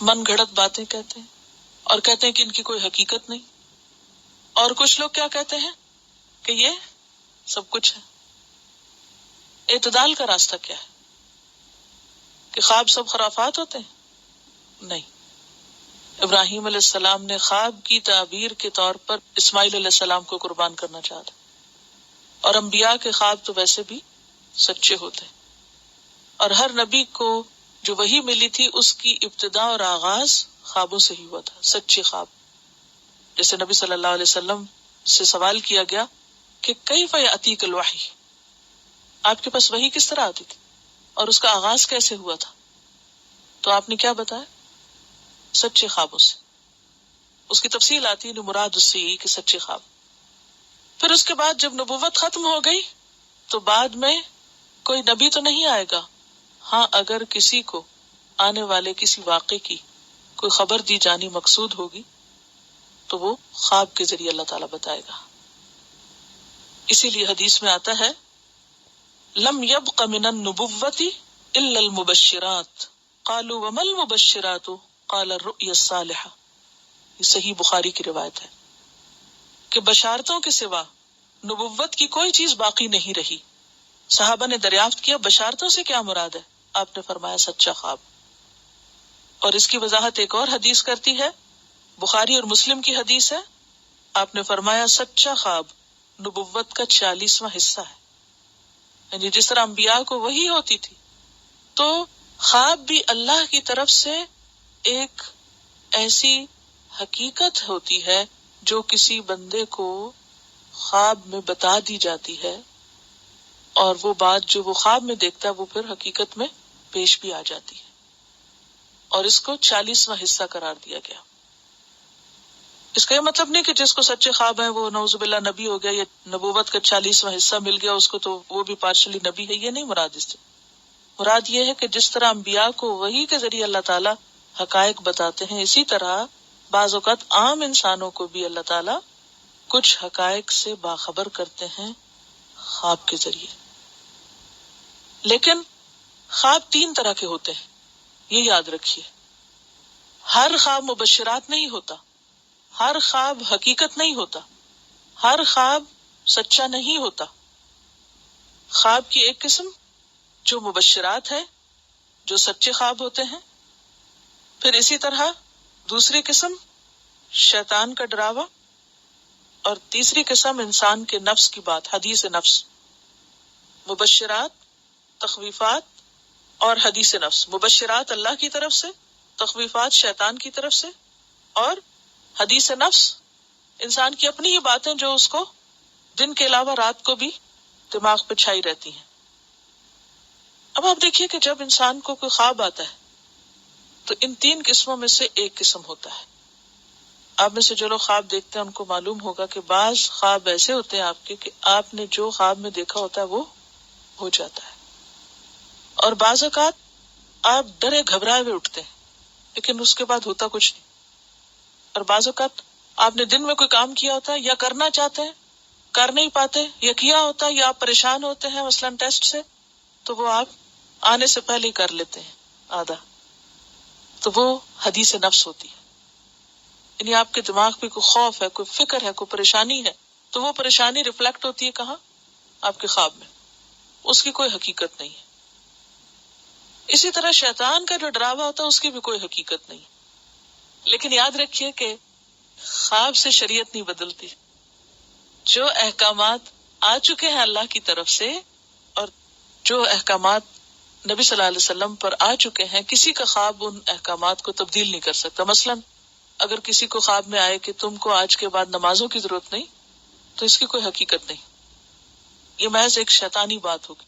من گھڑت باتیں کہتے ہیں اور کہتے ہیں کہ ان کی کوئی حقیقت نہیں. اور کچھ لوگ کیا کہتے ہیں کہ یہ سب کچھ ہے. اعتدال کا راستہ کیا ہے؟ کہ خواب سب خرافات ہوتے ہیں؟ نہیں. ابراہیم علیہ السلام نے خواب کی تعبیر کے طور پر اسماعیل علیہ السلام کو قربان کرنا چاہا. اور انبیاء کے خواب تو ویسے بھی سچے ہوتے ہیں. اور ہر نبی کو جو وحی ملی تھی اس کی ابتدا اور آغاز خوابوں سے ہی ہوا تھا، سچے خواب. جیسے نبی صلی اللہ علیہ وسلم سے سوال کیا گیا کہ کیف یأتیک الوحی، آپ کے پاس وحی کس طرح آتی تھی اور اس کا آغاز کیسے ہوا تھا؟ تو آپ نے کیا بتایا؟ سچے خوابوں سے. اس کی تفصیل آتی ہے، مراد اس سے یہ کہ سچے خواب. پھر اس کے بعد جب نبوت ختم ہو گئی تو بعد میں کوئی نبی تو نہیں آئے گا. ہاں اگر کسی کو آنے والے کسی واقعے کی کوئی خبر دی جانی مقصود ہوگی تو وہ خواب کے ذریعے اللہ تعالیٰ بتائے گا. اسی لیے حدیث میں آتا ہے لم يبق من النبوة الا المبشرات قالوا وما المبشرات قال الرؤيا الصالحة. یہ صحیح بخاری کی روایت ہے کہ بشارتوں کے سوا نبوت کی کوئی چیز باقی نہیں رہی. صحابہ نے دریافت کیا بشارتوں سے کیا مراد ہے؟ آپ نے فرمایا سچا خواب. اور اس کی وضاحت ایک اور حدیث کرتی ہے، بخاری اور مسلم کی حدیث ہے. آپ نے فرمایا سچا خواب نبوت کا 46واں حصہ ہے. یعنی جس طرح انبیاء کو وحی ہوتی تھی تو خواب بھی اللہ کی طرف سے ایک ایسی حقیقت ہوتی ہے جو کسی بندے کو خواب میں بتا دی جاتی ہے، اور وہ بات جو وہ خواب میں دیکھتا ہے وہ پھر حقیقت میں پیش بھی آ جاتی ہے. اور اس کو 40واں حصہ قرار دیا گیا. اس کا یہ مطلب نہیں کہ جس کو سچے خواب ہیں وہ نعوذ باللہ نبی ہو گیا یا نبوت کا 40واں حصہ مل گیا اس کو تو وہ بھی پارشلی نبی ہے. یہ نہیں مراد. اس سے مراد یہ ہے کہ جس طرح انبیاء کو وحی کے ذریعے اللہ تعالیٰ حقائق بتاتے ہیں، اسی طرح بعض اوقات عام انسانوں کو بھی اللہ تعالیٰ کچھ حقائق سے باخبر کرتے ہیں خواب کے ذریعے. لیکن خواب 3 طرح کے ہوتے ہیں، یہ یاد رکھیے. ہر خواب مبشرات نہیں ہوتا، ہر خواب حقیقت نہیں ہوتا، ہر خواب سچا نہیں ہوتا. خواب کی ایک قسم جو مبشرات ہے، جو سچے خواب ہوتے ہیں. پھر اسی طرح دوسری قسم شیطان کا ڈراوا، اور تیسری قسم انسان کے نفس کی بات، حدیث نفس. مبشرات، تخویفات اور حدیث نفس. مبشرات اللہ کی طرف سے، تخویفات شیطان کی طرف سے، اور حدیث نفس انسان کی اپنی ہی باتیں جو اس کو دن کے علاوہ رات کو بھی دماغ پہ چھائی رہتی ہیں. اب آپ دیکھیے کہ جب انسان کو کوئی خواب آتا ہے تو ان 3 قسموں میں سے ایک قسم ہوتا ہے. آپ میں سے جو لوگ خواب دیکھتے ہیں ان کو معلوم ہوگا کہ بعض خواب ایسے ہوتے ہیں آپ کے کہ آپ نے جو خواب میں دیکھا ہوتا ہے وہ ہو جاتا ہے. اور بعض اوقات آپ ڈرے گھبرائے ہوئے اٹھتے ہیں لیکن اس کے بعد ہوتا کچھ نہیں. اور بعض اوقات آپ نے دن میں کوئی کام کیا ہوتا ہے یا کرنا چاہتے ہیں کر نہیں پاتے، یا کیا ہوتا ہے یا آپ پریشان ہوتے ہیں مثلاً ٹیسٹ سے، تو وہ آپ آنے سے پہلے ہی کر لیتے ہیں آدھا. تو وہ حدیث نفس ہوتی ہے. یعنی آپ کے دماغ پہ کوئی خوف ہے، کوئی فکر ہے، کوئی پریشانی ہے، تو وہ پریشانی ریفلیکٹ ہوتی ہے کہاں؟ آپ کے خواب میں. اس کی کوئی حقیقت نہیں ہے. اسی طرح شیطان کا جو ڈراوا ہوتا ہے اس کی بھی کوئی حقیقت نہیں. لیکن یاد رکھیے کہ خواب سے شریعت نہیں بدلتی. جو احکامات آ چکے ہیں اللہ کی طرف سے اور جو احکامات نبی صلی اللہ علیہ وسلم پر آ چکے ہیں، کسی کا خواب ان احکامات کو تبدیل نہیں کر سکتا. مثلا اگر کسی کو خواب میں آئے کہ تم کو آج کے بعد نمازوں کی ضرورت نہیں، تو اس کی کوئی حقیقت نہیں. یہ محض ایک شیطانی بات ہوگی.